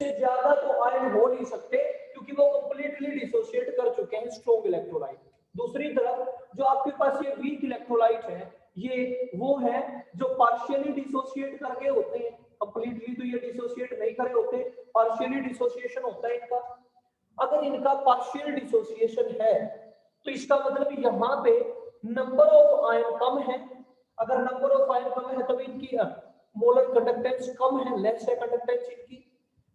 ज्यादा तो आयन हो नहीं सकते क्योंकि वो कंप्लीटली डिसोशिएट कर चुके हैं स्ट्रॉन्ग इलेक्ट्रोलाइट। दूसरी तरफ जो आपके पास ये वीक इलेक्ट्रोलाइट है, ये वो है जो पार्शियली डिसोशिएट करके होते हैं, कंप्लीटली तो ये डिसोशिएट नहीं करे होते, पार्शियली डिसोसिएशन होता है इनका। अगर इनका पार्शियल डिसोसिएशन है तो इसका मतलब यहाँ पे नंबर ऑफ आयन कम है। अगर नंबर ऑफ आयन कम है तो इनकी मोलर कंडक्टेंस कम है, लेस है कंडक्टेंस इनकी।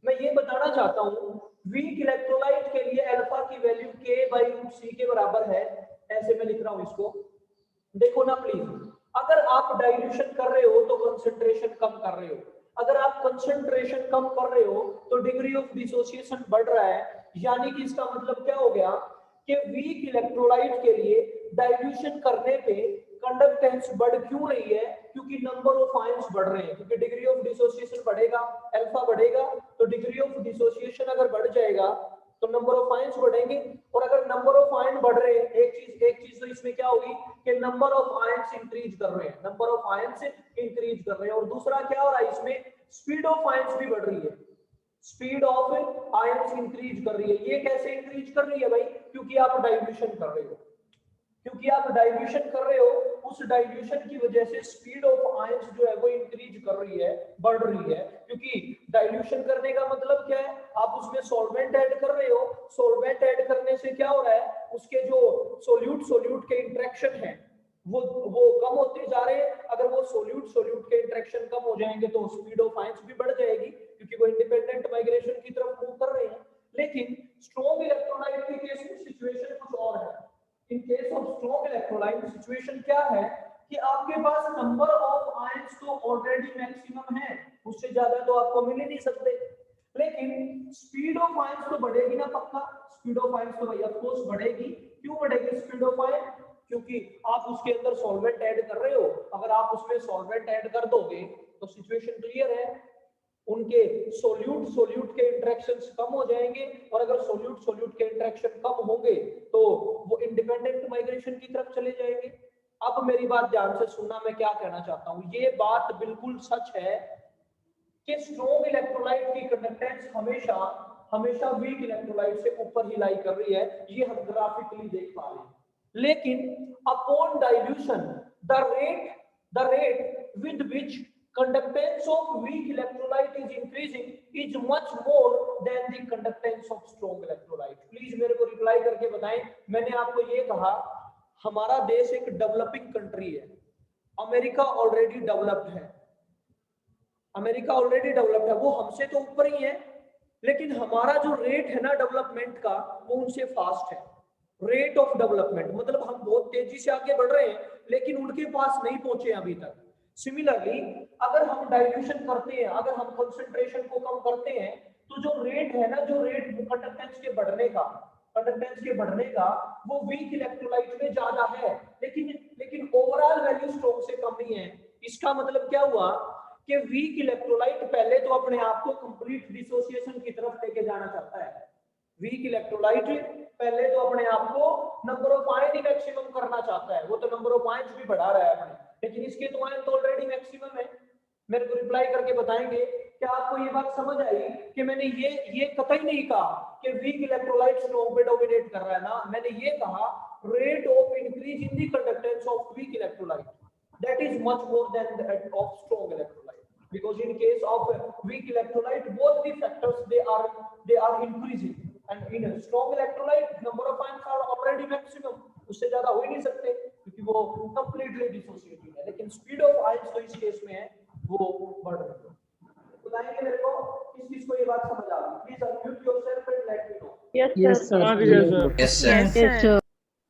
मैं ये बताना चाहता हूँ वीक इलेक्ट्रोलाइट के लिए अल्फा की वैल्यू K/√c के बराबर है, ऐसे मैं लिख रहा हूँ इसको। देखो ना प्लीज, अगर आप डाइल्यूशन कर रहे हो तो कंसंट्रेशन कम कर रहे हो, अगर आप कंसंट्रेशन कम कर रहे हो तो डिग्री ऑफ डिसोसिएशन बढ़ रहा है। यानी कि इसका मतलब क्या हो गया कि वीक इलेक्ट्रोलाइट के लिए डाइल्यूशन करने पे कंडक्टेंस बढ़ क्यों रही है, क्योंकि नंबर ऑफ आयंस बढ़ रहे हैं, क्योंकि डिग्री ऑफ डिसोसिएशन बढ़ेगा, अल्फा बढ़ेगा, तो डिग्री ऑफ डिसोसिएशन अगर बढ़ जाएगा तो नंबर ऑफ आयंस बढ़ेंगे। और अगर नंबर ऑफ आयन बढ़ रहे हैं, एक चीज तो इसमें क्या होगी कि नंबर ऑफ आयंस इंक्रीज कर रहे हैं, नंबर ऑफ आयंस इंक्रीज कर रहे हैं। और दूसरा क्या हो रहा है इसमें, स्पीड ऑफ आयंस भी बढ़ रही है, स्पीड ऑफ आयंस इंक्रीज कर रही है। ये कैसे इंक्रीज कर रही है भाई, क्योंकि आप डाइल्यूशन कर रहे हो, क्योंकि आप डाइल्यूशन कर रहे हो, उस डाइल्यूशन की वजह से स्पीड ऑफ आयंस जो है वो इंक्रीज कर रही है, बढ़ रही है। क्योंकि डाइल्यूशन करने का मतलब क्या है, आप उसमें सॉल्वेंट ऐड कर रहे हो, सॉल्वेंट ऐड करने से क्या हो रहा है, उसके जो सोल्यूट के इंटरेक्शन है वो कम होते जा रहे हैं। अगर वो सोल्यूट के इंटरेक्शन कम हो जाएंगे तो स्पीड ऑफ आयंस भी बढ़ जाएगी, क्योंकि वो इंडिपेंडेंट माइग्रेशन की तरफ मूव कर रहे हैं। लेकिन स्ट्रॉन्ग इलेक्ट्रोलाइट के केस में सिचुएशन कुछ और है। In case of strong electrolyte situation क्या है कि आपके पास नंबर ऑफ आयंस तो ऑलरेडी मैक्सिमम है, उससे ज्यादा तो आपको मिल ही नहीं सकते, लेकिन स्पीड ऑफ आयंस तो बढ़ेगी ना पक्का, स्पीड ऑफ आयंस तो भाई ऑफ कोर्स बढ़ेगी। क्यों बढ़ेगी स्पीड ऑफ आयन, क्योंकि आप उसके अंदर सॉल्वेंट ऐड कर रहे हो। अगर आप उसमें सॉल्वेंट ऐड कर दोगे तो सिचुएशन क्लियर है, उनके सोल्यूट के इंटरेक्शंस कम हो जाएंगे, और अगर सोल्यूट के इंटरेक्शन कम होंगे तो वो इंडिपेंडेंट माइग्रेशन की तरफ चले जाएंगे। अब मेरी बात ध्यान से सुनना, मैं क्या कहना चाहता हूं, ये बात बिल्कुल सच है कि स्ट्रॉन्ग इलेक्ट्रोलाइट की कंडक्टेंस हमेशा वीक इलेक्ट्रोलाइट से ऊपर ही लाई कर रही है, ये हम ग्राफिकली देख पा रहे हैं। लेकिन upon dilution the rate with which conductance of weak electrolyte is increasing is much more than the conductance of strong electrolyte। Please मेरे को रिप्लाई करके बताएं। मैंने आपको ये कहा हमारा देश एक डेवलपिंग कंट्री है, अमेरिका ऑलरेडी डेवलप्ड है, अमेरिका ऑलरेडी डेवलप्ड है, वो हमसे तो ऊपर ही है, लेकिन हमारा जो रेट है ना डेवलपमेंट का वो उनसे फास्ट है। रेट ऑफ डेवलपमेंट मतलब हम बहुत तेजी से आगे बढ़ रहे हैं, लेकिन उनके पास नहीं पहुंचे अभी तक। सिमिलरली अगर हम डाइल्यूशन करते हैं, अगर हम कंसंट्रेशन को कम करते हैं, तो जो रेट है ना, जो रेट कंडक्टेंस के बढ़ने का वो वीक इलेक्ट्रोलाइट में ज्यादा है, लेकिन ओवरऑल वैल्यू स्ट्रॉन्ग से कम नहीं है। इसका मतलब क्या हुआ कि वीक इलेक्ट्रोलाइट पहले तो अपने आप को कंप्लीट डिसोसिएशन की तरफ लेके जाना चाहता है। वीक इलेक्ट्रोलाइट पहले तो अपने आप को number of ion he maximum करना चाहता है, वो तो नंबर ऑफ आयंस भी बढ़ा रहा है अपने, लेकिन इसके तो आयन तो ऑलरेडी मैक्सिमम है। मेरे को रिप्लाई करके बताएंगे क्या आपको ये बात समझ आई कि मैंने ये कतई नहीं कहा कि वीक इलेक्ट्रोलाइट स्ट्रॉन्ग पे डोमिनेट कर रहा है ना, मैंने ये कहा rate of increase in the conductance of weak electrolyte that is much more than that of strong electrolyte, because in case of weak electrolyte both the factors they are increasing, and in a strong electrolyte number of ions are already maximum, उससे ज्यादा हो ही नहीं सकते क्योंकि वो completely dissociated है। लेकिन speed of ions तो इस केस में है वो बढ़ रही है। बताएंगे मेरे को किस चीज को ये बात समझ आ गई? Please unmute yourself and let me know. Yes, sir. Yes, sir. Yes, sir.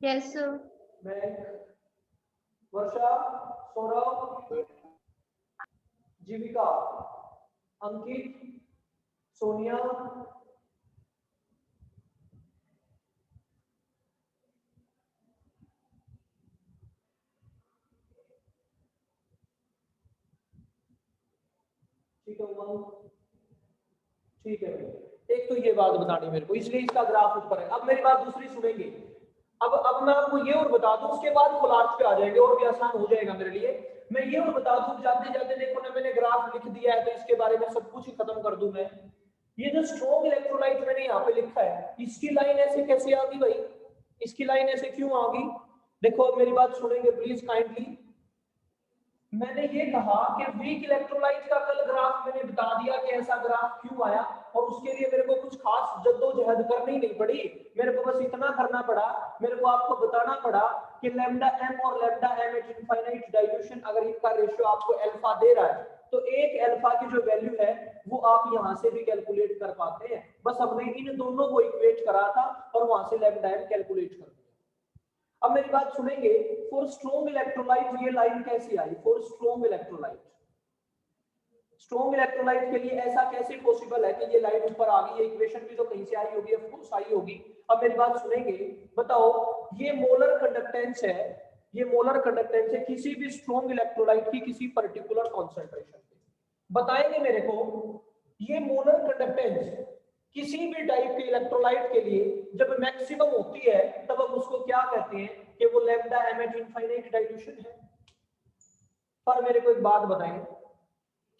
Yes, sir. मैं वर्षा, सौरभ, जीविका, अंकित, सोनिया, ठीक है उमंग, ठीक है। एक तो ये बात बतानी मेरे को, इसलिए इसका ग्राफ ऊपर है। अब मेरी बात दूसरी सुनेंगे। अब मैं आपको ये और बता दूं, उसके बाद कोलाज पे आ जाएंगे और भी आसान हो जाएगा मेरे लिए। मैं ये और बता दूं, जाते जाते देखो ना मैंने ग्राफ लिख दिया है, तो इसके बारे में सब कुछ ही खत्म कर दूं मैं। ये जो स्ट्रॉन्ग इलेक्ट्रोलाइट मैंने यहाँ पे लिखा है, इसकी लाइन ऐसे कैसे आ गई भाई, इसकी लाइन ऐसे क्यों आ गई? देखो अब मेरी बात सुनेंगे प्लीज काइंडली। मैंने ये कहा कि वीक इलेक्ट्रोलाइट का कल ग्राफ मैंने बता दिया कि ऐसा ग्राफ क्यों आया, और उसके लिए मेरे को कुछ खास जद्दोजहद करनी नहीं पड़ी, मेरे को बस इतना करना पड़ा, मेरे को आपको बताना पड़ा कि लैम्डा एम और lambda m at infinite dilution अगर इनका रेशियो आपको अल्फा दे रहा है तो एक अल्फा की जो वैल्यू है वो आप यहां से भी कैलकुलेट कर पाते हैं। बस हमने इन दोनों को इक्वेट करा था और वहां से लैम्डा एम कैलकुलेट कर दिया। अब मेरी बात सुनेंगे, फॉर स्ट्रॉन्ग इलेक्ट्रोलाइट ये लाइन कैसी आई? For strong electrolyte, strong electrolyte के लिए ऐसा कैसे पॉसिबल है कि ये लाइन ऊपर आ गई? ये इक्वेशन भी तो कहीं से आई होगी, ऑफ कोर्स आई होगी। अब मेरी बात सुनेंगे, बताओ ये मोलर कंडक्टेंस है, ये मोलर कंडक्टेंस है किसी भी स्ट्रॉन्ग इलेक्ट्रोलाइट की किसी पर्टिकुलर कॉन्सेंट्रेशन पे। बताएंगे मेरे को ये मोलर कंडक्टेंस किसी भी टाइप के इलेक्ट्रोलाइट के लिए जब मैक्सिमम होती है तब हम उसको क्या कहते हैं कि वो lambda m at infinite dilution है। पर मेरे को एक बात बताएं,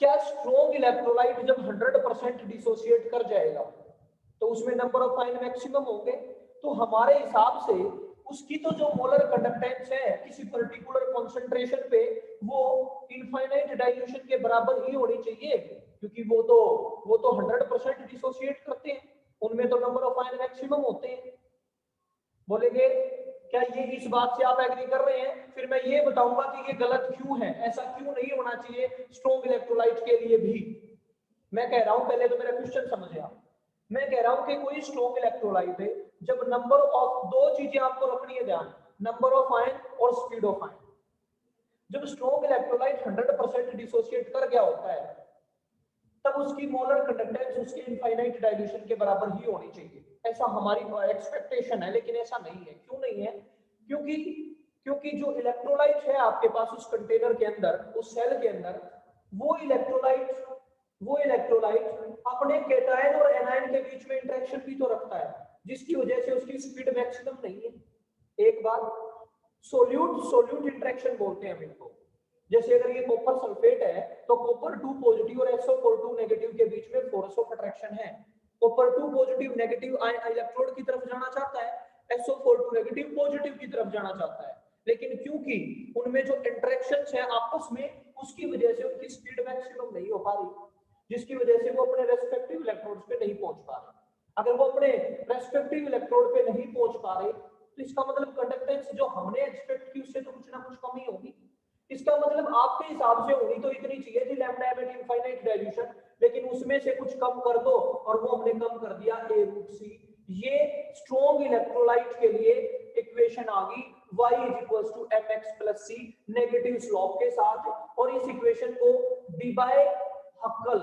क्या स्ट्रॉन्ग इलेक्ट्रोलाइट जब 100% डिसोसिएट कर जाएगा तो उसमें नंबर ऑफ आयन मैक्सिमम होंगे? तो हमारे हिसाब से उसकी तो जो मोलर कंडक्टेंस है किसी पर्टिकुलर कॉन्सेंट्रेशन पे वो इनफाइनाइट डाइल्यूशन के बराबर ही होनी चाहिए, क्योंकि वो तो 100% डिसोसिएट करते हैं, उनमें तो नंबर ऑफ आयन मैक्सिमम होते हैं। बोलेंगे क्या ये इस बात से आप एग्री कर रहे हैं? फिर मैं ये बताऊंगा कि ये गलत क्यों है, ऐसा क्यों नहीं होना चाहिए स्ट्रॉन्ग इलेक्ट्रोलाइट के लिए भी। मैं कह रहा हूं, पहले तो मेरा क्वेश्चन समझिए आप। मैं कह रहा हूं कि कोई स्ट्रॉन्ग इलेक्ट्रोलाइट है जब नंबर ऑफ, दो चीजें आपको रखनी है ध्यान, नंबर ऑफ आयन और स्पीड ऑफ आयन। जब स्ट्रॉन्ग इलेक्ट्रोलाइट 100% डिसोसिएट कर गया होता है तब उसकी मोलर कंडक्टेंस उसके इनफाइनाइट डाइल्यूशन के बराबर ही होनी चाहिए, ऐसा हमारी एक्सपेक्टेशन है। लेकिन ऐसा नहीं है। क्यों नहीं है? क्योंकि जो इलेक्ट्रोलाइट है आपके पास उस कंटेनर के अंदर, उस सेल के अंदर, वो इलेक्ट्रोलाइट अपने कैटायन और एनायन के बीच में इंटरेक्शन भी तो रखता है, जिसकी वजह से उसकी स्पीड मैक्सिमम नहीं है। एक बात, सोल्यूट इंटरेक्शन बोलते हैं इनको। जैसे अगर ये कॉपर सल्फेट है तो कॉपर 2 पॉजिटिव और SO4 नेगेटिव के बीच में फोर्स ऑफ अट्रैक्शन है। कॉपर 2 पॉजिटिव नेगेटिव इलेक्ट्रोड की तरफ जाना चाहता है, SO4 नेगेटिव पॉजिटिव की तरफ जाना चाहता है, लेकिन क्योंकि उनमें जो इंटरेक्शंस है आपस में, उसकी वजह से उनकी स्पीड मैक्सिमम नहीं हो पा रही, जिसकी वजह से वो अपने रेस्पेक्टिव इलेक्ट्रोड्स पे नहीं पहुंच पा रहे। अगर वो अपने रेस्पेक्टिव इलेक्ट्रोड पे नहीं पहुंच पा रहे तो इसका मतलब कंडक्टेंस जो हमने एक्सपेक्ट की उससे तो कुछ ना कुछ कमी होगी। इसका मतलब आपके हिसाब से होनी तो इतनी चाहिए थी lambda m at infinite dilution, लेकिन उसमें से कुछ कम कर दो और वो हमने कम कर दिया a√c। ये स्ट्रॉन्ग इलेक्ट्रोलाइट के लिए इक्वेशन आ गई y = mx + c negative slope के साथ। और इस इक्वेशन को डीबाय-हक्कल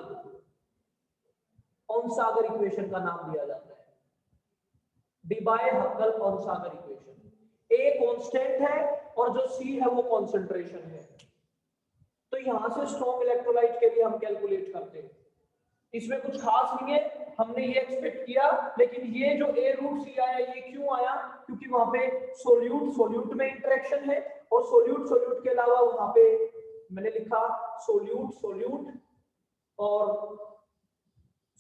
ऑन-सागर इक्वेशन का नाम दिया जाता है। डीबाय-हक्कल ऑन-सागर इक्वेशन। A कांस्टेंट है और जो C है वो कंसंट्रेशन है। तो यहां से स्ट्रॉन्ग इलेक्ट्रोलाइट के लिए हम कैलकुलेट करते हैं। इसमें कुछ खास नहीं है, हमने ये एक्सपेक्ट किया, लेकिन ये जो a√c आया ये क्यों आया? क्योंकि वहां पे सोल्यूट में इंटरेक्शन है और सोल्यूट के अलावा वहां पे मैंने लिखा सोल्यूट और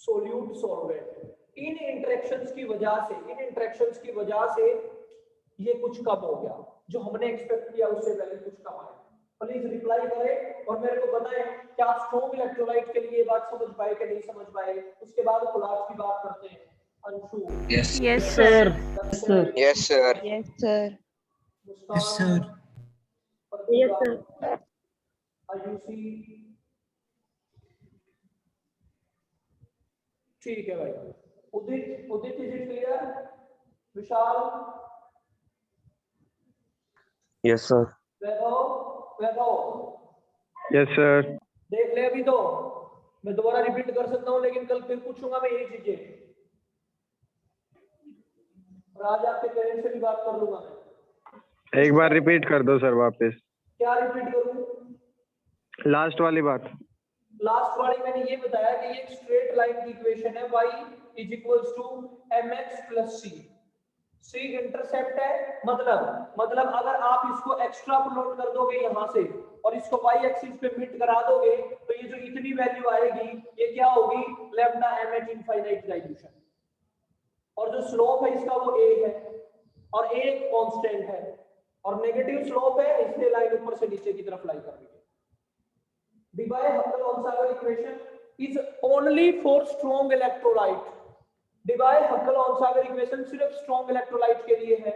सोल्यूट सॉल्वेंट। इन इंटरेक्शंस की वजह से ये कुछ कम हो गया, जो हमने एक्सपेक्ट किया उससे पहले कुछ कम आया। प्लीज रिप्लाई करें और मेरे को बताएं क्या आप स्ट्रॉन्ग इलेक्ट्रोलाइट के लिए ये बात समझ पाए कि नहीं समझ पाए। उसके बाद कोलाज की बात करते हैं। Anshu? Yes sir. Yes sir. Yes sir. Yes sir. Yes sir. Ayushi? ठीक है भाई। Udit is it clear? Vishal? Yes sir. Vaibhav? Yes sir. देख ले, अभी तो मैं दोबारा रिपीट कर सकता हूँ लेकिन कल फिर पूछूंगा मैं यही चीजें, और आज आपके पेरेंट्स से भी बात कर लूंगा मैं। एक बार रिपीट कर दो सर वापस। क्या रिपीट करूं? लास्ट वाली बात। लास्ट वाली मैंने ये बताया कि ये एक स्ट्रेट लाइन की इक्वेशन है, y = mx + c। सी इंटरसेप्ट है, मतलब अगर आप इसको एक्स्ट्रा प्लॉट कर दोगे यहां से और इसको वाई एक्सिस पे मिट करा दोगे तो ये जो इतनी वैल्यू आएगी ये क्या होगी, lambda m at infinite dilution. और जो स्लोप है इसका वो ए है और ए एक कांस्टेंट है और नेगेटिव स्लोप है इसलिए लाइन ऊपर से नीचे की तरफ लाई कर रही है। Debye-Huckel-Onsager equation is only for strong electrolyte। Debye-Huckel-Onsager equation सिर्फ स्ट्रॉन्ग इलेक्ट्रोलाइट के लिए है।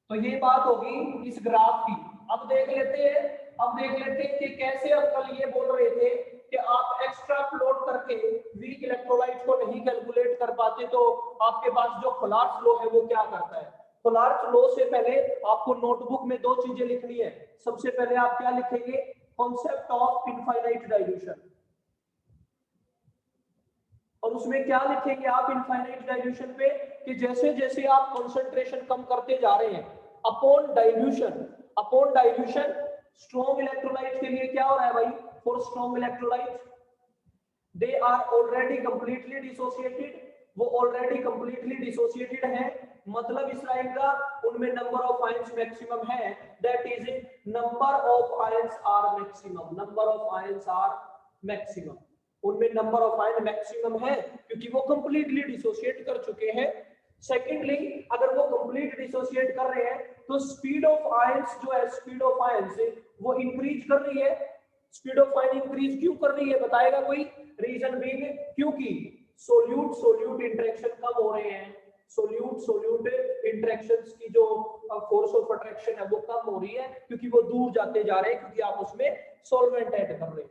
तो ये बात होगी इस ग्राफ की। अब देख लेते हैं कि कैसे अब कल ये बोल रहे थे कि आप एक्स्ट्रा प्लॉट करके वीक इलेक्ट्रोलाइट को नहीं कैलकुलेट कर पाते तो आपके पास जो खोलार्स लॉ है वो क्या करता है। खोलार्स लॉ से पहले आपको नोटबुक में दो चीजें लिखनी है। सबसे पहले आप क्या लिखेंगे, कॉन्सेप्ट ऑफ इनफाइनाइट डाइल्यूशन, और उसमें क्या लिखेंगे आप इनफाइनाइट डाइल्यूशन पे कि जैसे जैसे आप कंसंट्रेशन कम करते जा रहे हैं अपॉन डाइल्यूशन स्ट्रॉन्ग इलेक्ट्रोलाइट के लिए क्या हो रहा है भाई, for strong electrolyte they are already completely dissociated, वो ऑलरेडी कंप्लीटली डिसोसिएटेड है, मतलब इस लाइन का उनमें नंबर ऑफ आयंस मैक्सिमम है, that is number of ions are maximum, उनमें नंबर ऑफ आयन मैक्सिमम है क्योंकि वो कंप्लीटली डिसोसिएट कर चुके हैं। सेकेंडली अगर वो कंप्लीट डिसोसिएट कर रहे हैं तो स्पीड ऑफ आयंस जो है, स्पीड ऑफ आयंस वो इंक्रीज कर रही है। स्पीड ऑफ आयन इंक्रीज क्यों कर रही है बताएगा कोई, रीजन बीइंग क्योंकि सोल्यूट इंटरेक्शन कम हो रहे हैं, सोल्यूट इंटरेक्शंस की जो फोर्स ऑफ अट्रैक्शन है वो कम हो रही है क्योंकि वो दूर जाते जा रहे हैं क्योंकि आप उसमें सॉल्वेंट ऐड कर रहे हैं।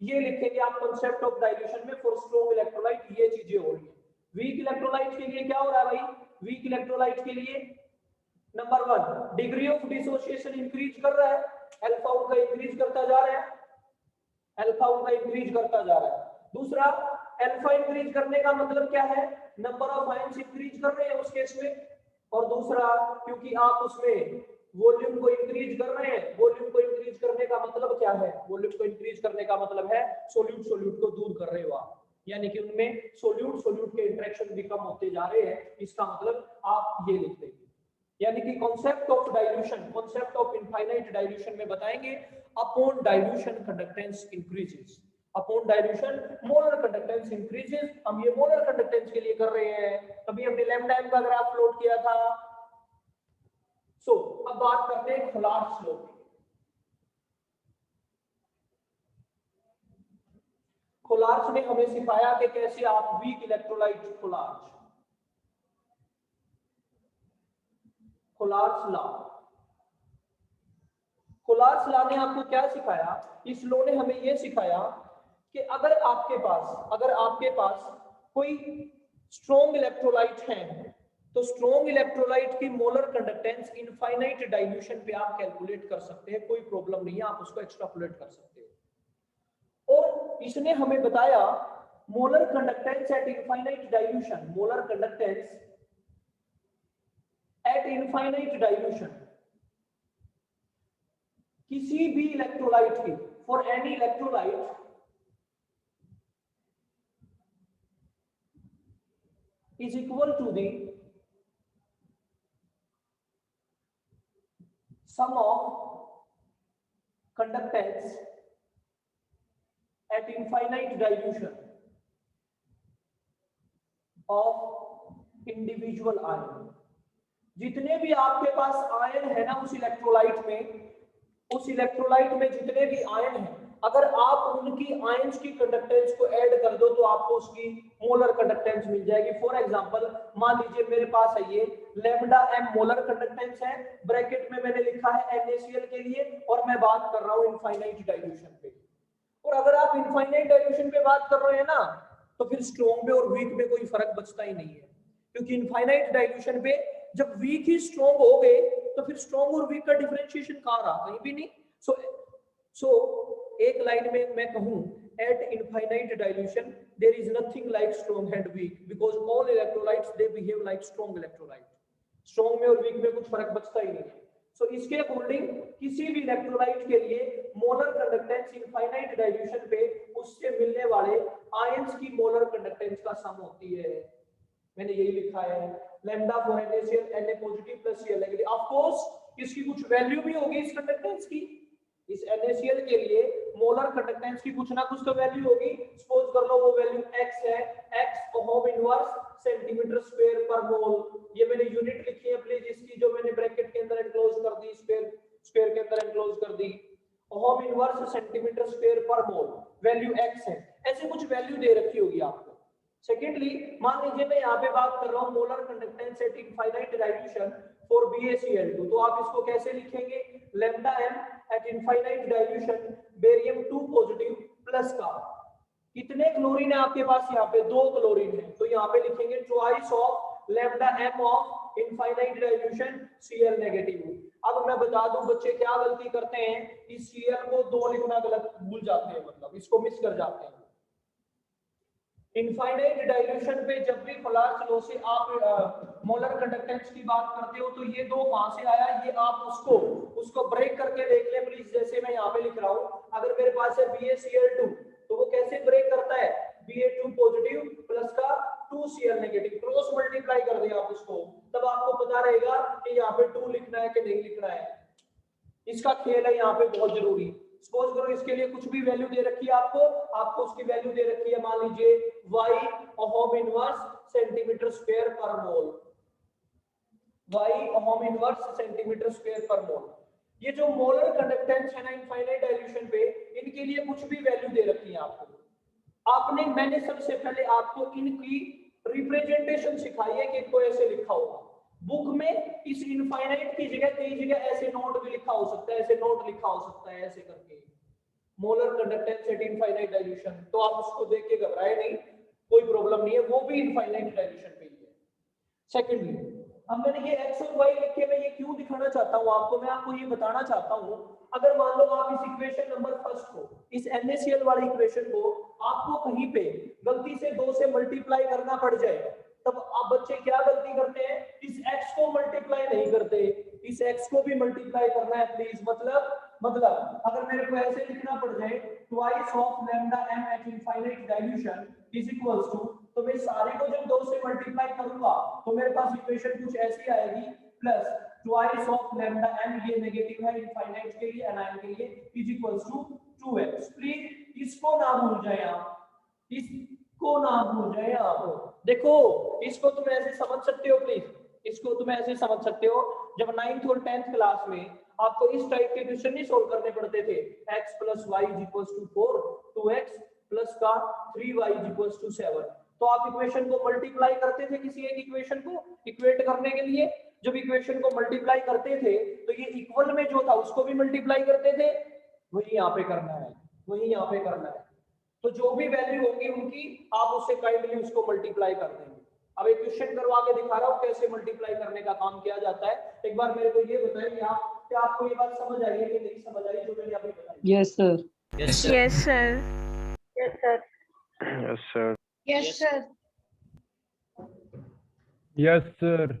ये लिखेंगे आप कॉन्सेप्ट ऑफ डाइल्यूशन में फॉर स्ट्रॉन्ग इलेक्ट्रोलाइट, ये चीजें हो रही है। वीक इलेक्ट्रोलाइट के लिए क्या हो रहा है भाई, वीक इलेक्ट्रोलाइट के लिए number 1 degree of dissociation increase कर रहा है, अल्फा उनका इंक्रीज करता जा रहा है, दूसरा अल्फा इंक्रीज करने का मतलब क्या है, नंबर ऑफ आयंस इंक्रीज कर रहे हैं उस केस में, और दूसरा क्योंकि आप उसमें वॉल्यूम को इंक्रीज कर रहे हैं, वॉल्यूम को इंक्रीज करने का मतलब क्या है, वॉल्यूम को इंक्रीज करने का मतलब है सोल्यूट को दूर कर रहे हो आप, यानी कि उनमें सोल्यूट के इंटरेक्शन भी कम होते जा रहे हैं, इसका मतलब आप ये लिख देंगे। यानी कि concept of dilution, concept of infinite dilution में बताएंगे upon dilution conductance increases, upon dilution molar conductance increases. हम ये मोलर कंडक्टेंस के लिए कर रहे हैं, तभी हमने लैम्डा एम का ग्राफ प्लॉट किया था। अब बात करते हैं खोलार्स लॉ की। खोलार्स ने हमें सिखाया कि कैसे आप वीक इलेक्ट्रोलाइट खोलार्स लॉ ने आपको क्या सिखाया, इस लॉ ने हमें यह सिखाया कि अगर आपके पास कोई स्ट्रॉन्ग इलेक्ट्रोलाइट है तो स्ट्रॉन्ग इलेक्ट्रोलाइट की मोलर कंडक्टेंस इनफाइनाइट डाइल्यूशन पे आप कैलकुलेट कर सकते हैं, कोई प्रॉब्लम नहीं है, आप उसको एक्सट्रापोलेट कर सकते हैं। और इसने हमें बताया molar conductance eight infinite dilution, molar conductance eight infinite dilution किसी भी इलेक्ट्रोलाइट की, for any electrolyte is equal to the sum of conductance at infinite dilution of individual ion। जितने भी आपके पास आयन है ना उस इलेक्ट्रोलाइट में जितने भी आयन हैं, अगर आप उनकी आयंस की कंडक्टेंस को ऐड कर दो तो आपको उसकी मोलर कंडक्टेंस मिल जाएगी। फॉर एग्जांपल मान लीजिए मेरे पास है ये लैम्डा एम मोलर कंडक्टेंस है, ब्रैकेट में मैंने लिखा है NaCl के लिए, और मैं बात कर रहा हूं इनफाइनाइट डाइल्यूशन पे। और अगर आप इनफाइनाइट डाइल्यूशन पे बात कर रहे हैं ना तो फिर स्ट्रॉन्ग में और वीक में कोई फर्क बचता ही नहीं है, क्योंकि इनफाइनाइट डाइल्यूशन पे जब वीक ही स्ट्रॉन्ग हो गए तो फिर स्ट्रॉन्ग और वीक का डिफरेंशिएशन कहां रहा, कहीं भी नहीं। सो एक लाइन में मैं कहूं at infinite dilution there is nothing like strong and weak because all electrolytes they behave like strong electrolyte, strong में और weak में कुछ फर्क बचता ही नहीं है। सो इसके अकॉर्डिंग किसी भी इलेक्ट्रोलाइट के लिए मोलर कंडक्टेंस इनफाइनाइट डाइल्यूशन पे उससे मिलने वाले आयंस की मोलर कंडक्टेंस का सम होती है। मैंने यही लिखा है lambda for NaCl Na positive plus Cl negative. Of course इसकी कुछ वैल्यू भी होगी इस कंडक्टेंस की, इस NaCl के लिए मोलर कंडक्टेंस की कुछ ना कुछ तो वैल्यू होगी। सपोज कर लो वो वैल्यू x है, x ohm inverse centimetre square पर मोल। ये मैंने यूनिट लिखी है प्लीज इसकी, जो मैंने ब्रैकेट के अंदर एनक्लोज कर दी, स्क्वायर के अंदर एनक्लोज कर दी। ओम इनवर्स सेंटीमीटर स्क्वायर पर मोल वैल्यू x है, ऐसे कुछ वैल्यू दे रखी होगी आपको। सेकेंडली मान लीजिए मैं यहाँ पे बात कर रहा हूँ molar conductance eight infinite dilution for BaCl2, तो आप इसको कैसे लिखेंगे, lambda m at infinite dilution barium 2 positive plus का कितने क्लोरीन है आपके पास, यहाँ पे 2 क्लोरीन है, तो यहाँ पे लिखेंगे twice of lambda m of infinite dilution Cl negative. अब मैं बता दूं बच्चे क्या गलती करते हैं, इस Cl को 2 लिखना गलत भूल जाते हैं, मतलब इसको मिस कर जाते हैं। इनफाइनाइट डाइल्यूशन पे जब भी फ्लार्स लॉ से आप मोलर कंडक्टेंस की बात करते हो तो ये 2 कहां से आया, ये आप उसको ब्रेक करके देख ले प्लीज। जैसे मैं यहाँ पे लिख रहा हूँ, अगर मेरे पास है BaCl2 तो वो कैसे ब्रेक करता है, Ba2 पॉजिटिव प्लस का 2Cl नेगेटिव, क्रॉस मल्टीप्लाई कर दिया आप उसको, तब आपको पता रहेगा कि यहाँ पे 2 लिखना है कि नहीं लिखना है। इसका खेल है यहाँ पे बहुत जरूरी। सपोज करो इसके लिए कुछ भी वैल्यू दे रखी है आपको उसकी वैल्यू दे रखी है, मान लीजिए y ohm inverse centimetre square पर मोल, y ohm inverse centimetre square पर मोल। ये जो मोलर कंडक्टेंस है ना इनफाइनाइट डाइल्यूशन पे, इनके लिए कुछ भी वैल्यू दे रखी है आपको। मैंने सबसे पहले आपको इनकी रिप्रेजेंटेशन सिखाई है कि इनको ऐसे लिखा होगा। बुक में इस इनफाइनाइट की जगह कई जगह ऐसे नोट भी लिखा हो सकता है, ऐसे नोट लिखा हो सकता है ऐसे करके, molar conductance eight infinite dilution, तो आप उसको देख के घबराए नहीं, कोई प्रॉब्लम नहीं है, वो भी इनफाइनाइट डाइल्यूशन पे ही है। सेकेंडली अब मैंने ये x और y लिखे, मैं ये क्यों दिखाना चाहता हूँ आपको, मैं आपको ये बताना चाहता हूँ, अगर मान लो आप इस इक्वेशन नंबर फर्स्ट को, इस NaCl वाले इक्वेशन को आपको कहीं पे गलती से 2 से मल्टीप्लाई करना पड़ जाए, तब आप बच्चे क्या गलती करते हैं, इस x को मल्टीप्लाई नहीं करते, इस x को भी मल्टीप्लाई करना है प्लीज। मतलब अगर मेरे को ऐसे लिखना पड़ जाए twice of lambda m at infinite dilution is equals to, तो मैं सारे को जब 2 से मल्टीप्लाई करूंगा तो मेरे पास इक्वेशन कुछ ऐसी आएगी, plus twice of lambda m, ये नेगेटिव है इनफाइनाइट के लिए, एनायन के लिए, is equals to 2x। Please इसको ना भूल जाए आप, इसको ना भूल जाए आप। देखो इसको तुम ऐसे समझ सकते हो, प्लीज इसको तुम ऐसे समझ सकते हो, जब 9th और 10th क्लास में आपको इस टाइप के क्वेश्चन नहीं सोल्व करने पड़ते थे, x plus y is equals to 4, 2x plus का 3y इज इक्वल्स टू 7, तो आप इक्वेशन को मल्टीप्लाई करते थे किसी एक इक्वेशन को इक्वेट करने के लिए। जब इक्वेशन को मल्टीप्लाई करते थे तो ये इक्वल में जो था उसको भी मल्टीप्लाई करते थे, वही यहाँ पे करना है, वही यहाँ पे करना है। तो जो भी वैल्यू होगी उनकी आप उससे काइंडली उसको मल्टीप्लाई कर देंगे। अब एक क्वेश्चन करवा के दिखा रहा हूँ कैसे मल्टीप्लाई करने का काम किया जाता है। एक बार मेरे को ये बताइए आप, क्या आपको ये बात समझ आई है कि नहीं समझ आई जो मैंने अभी बताई? Yes, sir. Yes, sir. Yes, sir. Yes, sir. Yes, sir. Yes, sir. Yes, sir.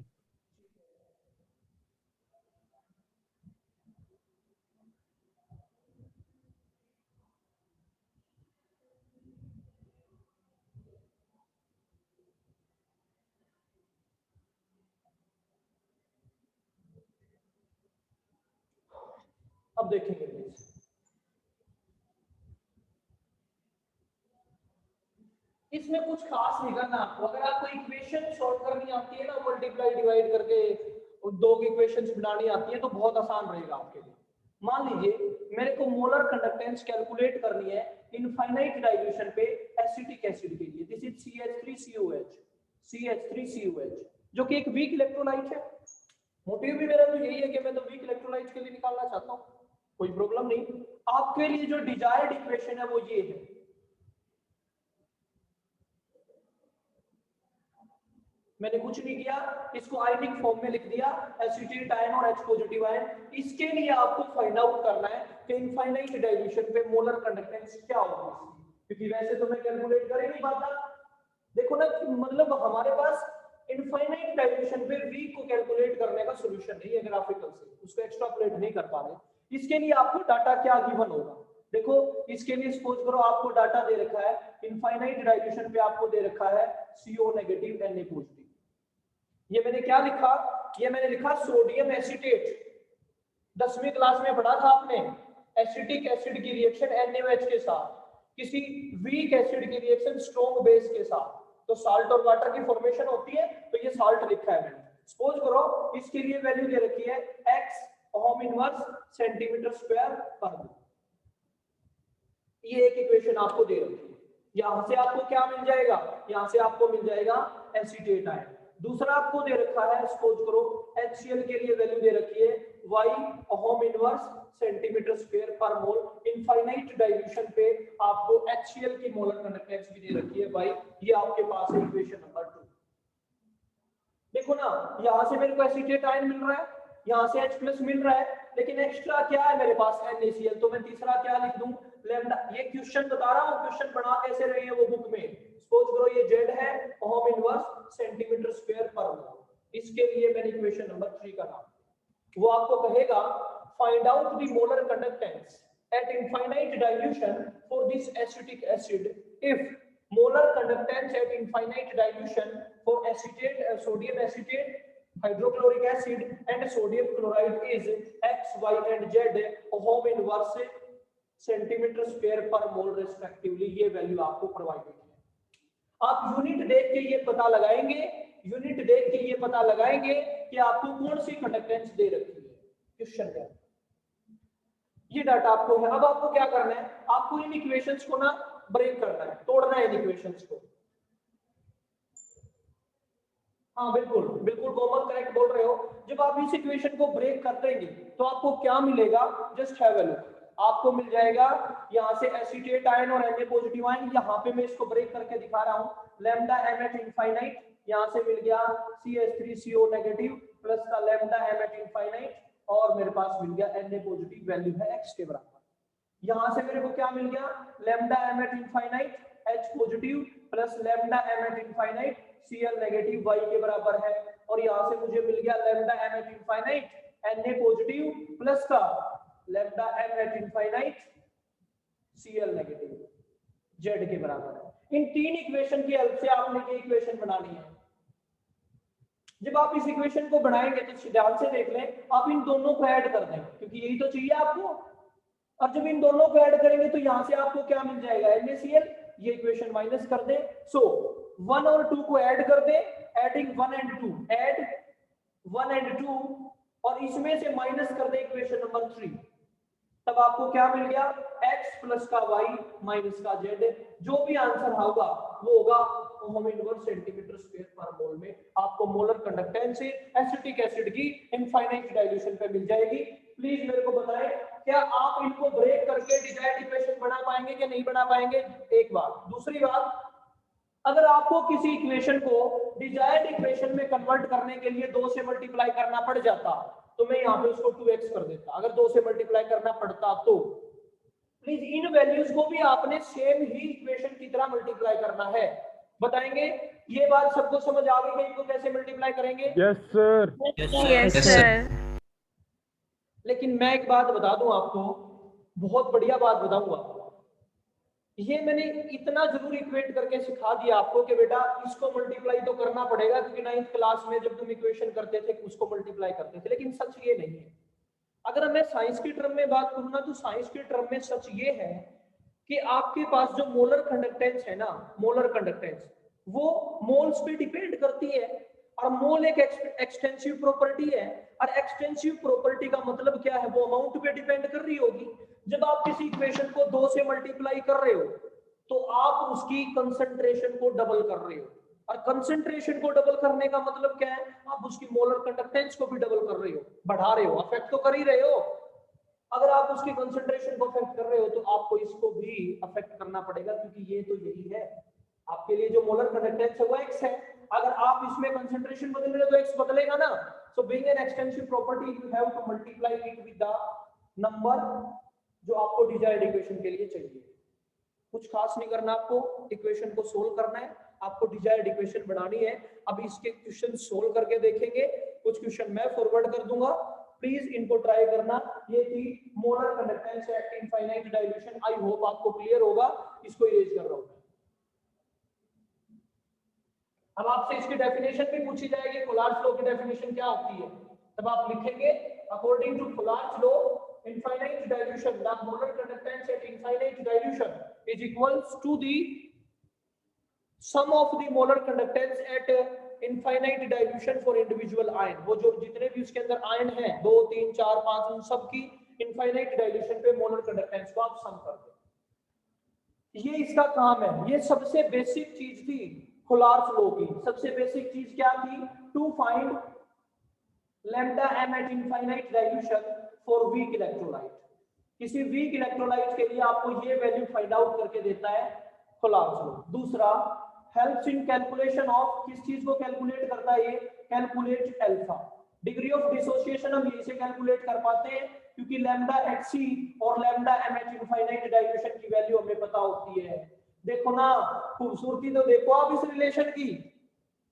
अब देखेंगे प्लीज, इसमें कुछ खास नहीं करना आपको। अगर आपको इक्वेशन सॉल्व करनी आती है ना, मल्टीप्लाई डिवाइड करके दो इक्वेशंस बनानी आती है, तो बहुत आसान रहेगा आपके लिए। मान लीजिए मेरे को मोलर कंडक्टेंस कैलकुलेट करनी है इनफाइनाइट डाइल्यूशन पे एसिटिक एसिड के लिए, दिस इज CH3COH जो कि एक वीक इलेक्ट्रोलाइट है। मोटिव भी मेरा तो यही है कि मैं तो वीक इलेक्ट्रोलाइट के लिए निकालना चाहता हूँ, कोई प्रॉब्लम नहीं। आपके लिए जो डिजायर्ड इक्वेशन है वो ये है, मैंने कुछ नहीं किया, इसको आयनिक फॉर्म में लिख दिया, एसिटेट आयन और H पॉजिटिव आयन। इसके लिए आपको फाइंड आउट करना है कि इनफाइनाइट डाइल्यूशन पे मोलर कंडक्टेंस क्या होगा, क्योंकि वैसे तो मैं कैलकुलेट कर ही नहीं पाता। देखो ना, मतलब हमारे पास इनफाइनाइट डाइल्यूशन पे v को कैलकुलेट करने का सॉल्यूशन नहीं है ग्राफिकल से, उसको एक्सट्रापोलेट नहीं कर पा रहे। इसके लिए आपको डाटा क्या गिवन होगा, देखो इसके लिए सपोज करो आपको डाटा दे रखा है इनफाइनाइट डाइल्यूशन पे, आपको दे रखा है CO नेगेटिव Na पॉजिटिव। ये मैंने क्या लिखा, ये मैंने लिखा सोडियम एसीटेट। 10वीं क्लास में पढ़ा था आपने, एसिटिक एसिड की रिएक्शन NaOH के साथ, किसी वीक एसिड की रिएक्शन स्ट्रॉन्ग बेस के साथ, तो साल्ट और वाटर की फॉर्मेशन होती है, तो ये साल्ट लिखा है मैंने। सपोज करो इसके लिए वैल्यू दे रखी है x ohm inverse centimetre square पर मोल। ये एक इक्वेशन आपको दे रखी है। यहां से आपको क्या मिल जाएगा, यहां से आपको मिल जाएगा एसीटेट आयन। दूसरा आपको दे रखा है, सपोज करो HCl के लिए वैल्यू दे रखी है y ohm inverse centimetre square पर मोल। इनफाइनाइट डाइल्यूशन पे आपको HCl की मोलर कंडक्टेंस भी दे रखी है y। ये आपके पास है इक्वेशन नंबर 2। देखो ना, यहां से मेरे को एसीटेट आयन मिल रहा है, यहां से H+ मिल रहा है, लेकिन एक्स्ट्रा क्या है मेरे पास NaCl, तो मैं तीसरा क्या लिख दूं लैम्डा। ये क्वेश्चन बता रहा हूं, क्वेश्चन बना कैसे रहे हैं वो बुक में। सपोज करो ये Z है ओम इनवर्स सेंटीमीटर स्क्वायर पर मोल। इसके लिए मैंने इक्वेशन नंबर 3 का नाम, वो आपको कहेगा find out the molar conductance eight infinite dilution for this acetic acid if molar conductance at infinite dilution for acetate sodium acetate hydrochloric acid and sodium chloride is x y and z ohm inverse centimetre square पर मोल respectively. ये value आपको provided है। आप unit देख के ये पता लगाएंगे, यूनिट देख के ये पता लगाएंगे कि आपको कौन सी कंडक्टेंस दे रखी है क्वेश्चन का। ये डाटा आपको है। अब आपको क्या करना है, आपको इन इक्वेशंस को ना ब्रेक करना है, तोड़ना है इन इक्वेशंस को। हाँ बिल्कुल बिल्कुल कोमल करेक्ट बोल रहे हो। जब आप इस इक्वेशन को ब्रेक कर देंगे तो आपको क्या मिलेगा, जस्ट हैव अ लुक। आपको मिल जाएगा यहाँ से एसीटेट आयन और Na पॉजिटिव आयन, यहाँ पे मैं इसको ब्रेक करके दिखा रहा हूँ। लैम्डा m एट इनफाइनाइट, यहाँ से मिल गया CH3CO नेगेटिव प्लस का लैम्डा m एट इनफाइनाइट, और मेरे पास मिल गया Na पॉजिटिव वैल्यू है x के बराबर। यहां से मेरे को क्या मिल गया, lambda m at infinite H positive plus lambda m at infinite Cl negative y के बराबर है। और यहां से मुझे मिल गया lambda m at infinite Na positive plus का lambda m at infinite Cl negative Z के बराबर है। इन तीन इक्वेशन की हेल्प से आपने ये इक्वेशन बनानी है। जब आप इस इक्वेशन को बनाएंगे तो ध्यान से देख लें, आप इन दोनों को ऐड कर दें क्योंकि यही तो चाहिए आपको। और जब इन दोनों को ऐड करेंगे तो यहां से आपको क्या मिल जाएगा NaCl, ये इक्वेशन माइनस कर दें। सो 1 और 2 को ऐड कर दें, एडिंग 1 एंड 2, ऐड 1 एंड 2, और इसमें से माइनस कर दें इक्वेशन नंबर 3। तब आपको क्या मिल गया, x प्लस का y माइनस का z। जो भी आंसर होगा वो होगा ओम इनवर्स सेंटीमीटर स्क्वायर पर मोल में। आपको मोलर कंडक्टेंस से एसिटिक एसिड की इनफाइनाइट डाइल्यूशन पे मिल जाएगी। प्लीज मेरे को बताएं, क्या आप इनको ब्रेक करके डिजायर्ड इक्वेशन बना पाएंगे कि नहीं बना पाएंगे? एक बात। दूसरी बात, अगर आपको किसी इक्वेशन को डिजायर्ड इक्वेशन में कन्वर्ट करने के लिए 2 से मल्टीप्लाई करना पड़ जाता तो मैं यहाँ पे उसको 2x कर देता। अगर 2 से मल्टीप्लाई करना पड़ता तो प्लीज इन वैल्यूज को भी आपने सेम ही इक्वेशन की तरह मल्टीप्लाई करना है। बताएंगे ये बात सबको समझ आ गई कि इनको कैसे मल्टीप्लाई करेंगे? Yes sir. Yes, sir. लेकिन मैं एक बात बता दूं आपको, बहुत बढ़िया बात बताऊंगा। ये मैंने इतना जरूर इक्वेट करके सिखा दिया आपको कि बेटा इसको मल्टीप्लाई तो करना पड़ेगा, क्योंकि 9th क्लास में जब तुम इक्वेशन करते थे उसको मल्टीप्लाई करते थे। लेकिन सच ये नहीं है। अगर मैं साइंस की टर्म में बात करूँ ना, तो साइंस की टर्म में सच ये है कि आपके पास जो मोलर कंडक्टेंस है ना, मोलर कंडक्टेंस वो मोल्स पे डिपेंड करती है। और मोल एक एक्सटेंसिव प्रॉपर्टी है, और एक्सटेंसिव प्रॉपर्टी का मतलब क्या है, वो अमाउंट पे डिपेंड कर रही होगी। जब आप किसी इक्वेशन को 2 से मल्टीप्लाई कर रहे हो तो आप उसकी कंसंट्रेशन को डबल कर रहे हो, और कंसंट्रेशन को डबल करने का मतलब क्या है, आप उसकी मोलर कंडक्टेंस को भी डबल कर रहे हो, बढ़ा रहे हो, अफेक्ट तो कर ही रहे हो। अगर आप उसकी कंसंट्रेशन को अफेक्ट कर रहे हो तो आपको इसको भी अफेक्ट करना पड़ेगा, क्योंकि ये तो यही है आपके लिए जो मोलर कंडक्टेंस है वो x है। अगर आप इसमें कंसंट्रेशन बदल रहे हो तो x बदलेगा ना। So being an extensive property you have to multiply it with the number जो आपको डिजायर्ड इक्वेशन के लिए चाहिए। कुछ खास नहीं करना, आपको इक्वेशन को सोल्व करना है, आपको डिजायर्ड इक्वेशन बनानी है। अब इसके क्वेश्चन सोल्व करके देखेंगे, कुछ क्वेश्चन मैं फॉरवर्ड कर दूंगा, प्लीज इनको ट्राई करना। ये थी molar conductance eight infinite dilution. I hope आपको क्लियर होगा। इसको इरेज कर रहा हूं। अब आपसे इसकी डेफिनेशन भी पूछी जाएगी, कोलार्ड्स लॉ की डेफिनेशन क्या होती है, तब आप लिखेंगे according to Kohlrausch's law infinite dilution, the molar conductance at infinite dilution is equals to the sum of the molar conductance at infinite dilution for individual ion। वो जो जितने भी उसके अंदर आयन हैं 2 3 4 5 उन सब की infinite dilution पे मोलर कंडक्टेंस को आप सम कर दो। ये इसका काम है। ये सबसे बेसिक चीज थी कोलार्ड्स लॉ की। सबसे बेसिक चीज क्या थी? To find lambda m at infinite dilution for weak electrolyte। किसी वीक इलेक्ट्रोलाइट के लिए आपको ये वैल्यू फाइंड आउट करके देता है कोलार्ड्स लॉ। दूसरा हेल्प्स इन कैलकुलेशन ऑफ, किस चीज को कैलकुलेट करता है ये? Calculate alpha. Degree of dissociation हम यहीं से कैलकुलेट कर पाते हैं क्योंकि लैम्डा hc और lambda m at infinite dilution की वैल्यू हमें पता होती है। देखो ना, खूबसूरती तो देखो आप इस रिलेशन की,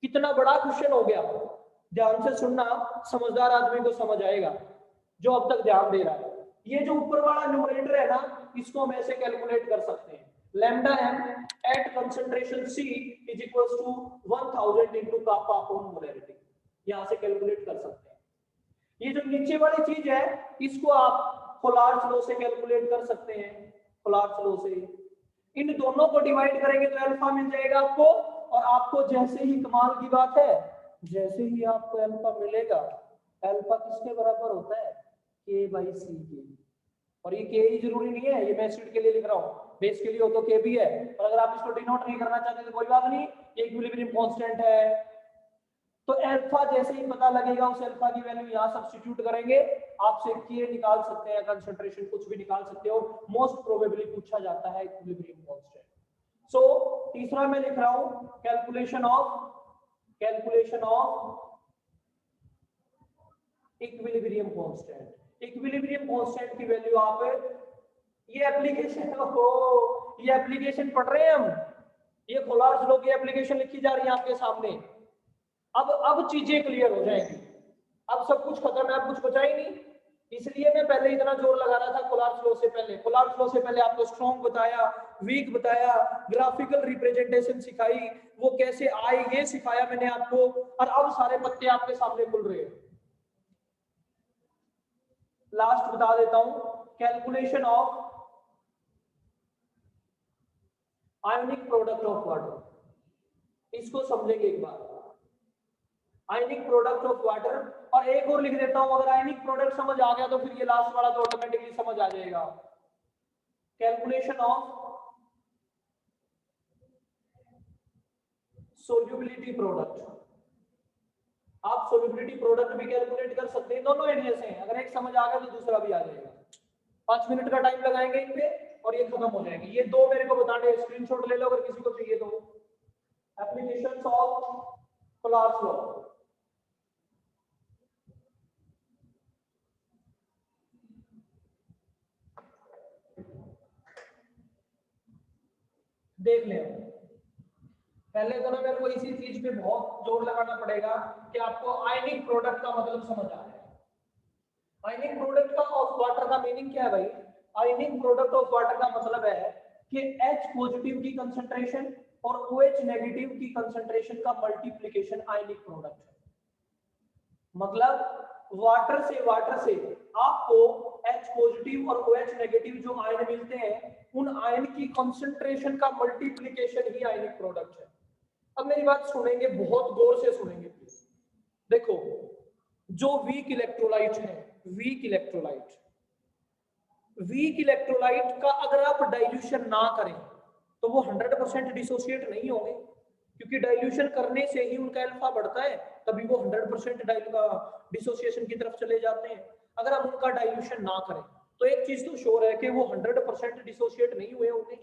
कितना बड़ा क्वेश्चन हो गया। ध्यान से सुनना, समझदार आदमी को समझ आएगा जो अब तक ध्यान दे रहा है। ये जो ऊपर वाला न्यूमरेटर है ना, इसको हम ऐसे कैलकुलेट कर सकते हैं, lambda m at concentration c is equals to 1000 into kappa upon molarity। यहां से कैलकुलेट कर सकते हैं। ये जो नीचे वाली चीज है इसको आप कोलार्ड्स लॉ से कैलकुलेट कर सकते हैं। कोलार्ड्स लॉ से इन दोनों को डिवाइड करेंगे तो अल्फा मिल जाएगा आपको। और आपको जैसे ही, कमाल की बात है, जैसे ही आपको अल्फा मिलेगा, अल्फा किसके बराबर होता है? k by c के। और ये k ही जरूरी नहीं है, ये मैं एसिड के लिए लिख रहा हूँ, बेस के लिए हो तो k भी है। और अगर आप इसको डिनोट नहीं करना चाहते तो कोई बात नहीं, ये इक्विलिब्रियम कांस्टेंट है। तो अल्फा जैसे ही पता लगेगा उस अल्फा की वैल्यू यहाँ सब्स्टिट्यूट करेंगे, आपसे k निकाल सकते हैं, कंसंट्रेशन कुछ भी निकाल सकते हो। मोस्ट प्रोबेबली पूछा जाता है इक्विलिब्रियम कांस्टेंट। सो तीसरा मैं लिख रहा हूँ calculation of equilibrium constant. Equilibrium constant की वैल्यू आप, ये एप्लीकेशन हो, ये एप्लीकेशन पढ़ रहे हैं हम, ये कोलार्ड्स लॉ की एप्लीकेशन लिखी जा रही है आपके सामने। अब चीजें क्लियर हो जाएंगी। अब सब कुछ खत्म है, अब कुछ बचा ही नहीं। इसलिए मैं पहले इतना जोर लगा रहा था कोलार्ड्स लॉ से पहले। कोलार्ड्स लॉ से पहले आपको स्ट्रॉन्ग बताया, वीक बताया, ग्राफिकल रिप्रेजेंटेशन सिखाई, वो कैसे आए ये सिखाया मैंने आपको। और अब सारे पत्ते आपके सामने खुल रहे हैं। लास्ट बता देता हूं, calculation of ionic product of water. इसको समझेंगे एक बार, आयनिक प्रोडक्ट ऑफ वाटर। और एक और लिख देता हूं, अगर आयनिक प्रोडक्ट समझ आ गया तो फिर ये लास्ट वाला तो ऑटोमेटिकली समझ आ जाएगा। Calculation of solubility product. आप सोल्यूबिलिटी प्रोडक्ट भी कैलकुलेट कर सकते हैं, दोनों एरिया से। अगर एक समझ आ गया तो दूसरा भी आ जाएगा। 5 मिनट का टाइम लगाएंगे इन पे और ये खत्म हो जाएगी। ये दो मेरे को बताने, स्क्रीनशॉट ले लो अगर किसी को चाहिए तो। Applications of Kohlrausch's law. देख ले, पहले तो ना मेरे को इसी चीज पे बहुत जोर लगाना पड़ेगा कि आपको आयनिक प्रोडक्ट का मतलब समझ आ जाए। आयनिक प्रोडक्ट का ऑफ वाटर का मीनिंग क्या है भाई? आयनिक प्रोडक्ट ऑफ वाटर का मतलब है कि H पॉजिटिव की कंसंट्रेशन और OH नेगेटिव की कंसंट्रेशन का मल्टीप्लिकेशन आयनिक प्रोडक्ट है। मतलब वाटर से आपको H पॉजिटिव और OH नेगेटिव जो आयन मिलते हैं, उन आयन की कंसंट्रेशन का मल्टीप्लिकेशन ही आयनिक प्रोडक्ट है। अब मेरी बात सुनेंगे, बहुत गौर से सुनेंगे प्लीज। देखो, जो वीक इलेक्ट्रोलाइट है, वीक इलेक्ट्रोलाइट का अगर आप डाइल्यूशन ना करें तो वो 100% डिसोसिएट नहीं होंगे, क्योंकि डाइल्यूशन करने से ही उनका अल्फा बढ़ता है, तभी वो 100% डिसोसिएशन की तरफ चले जाते हैं। अगर हम उनका डाइल्यूशन ना करें तो एक चीज तो श्योर है कि वो 100% डिसोसिएट नहीं हुए होंगे।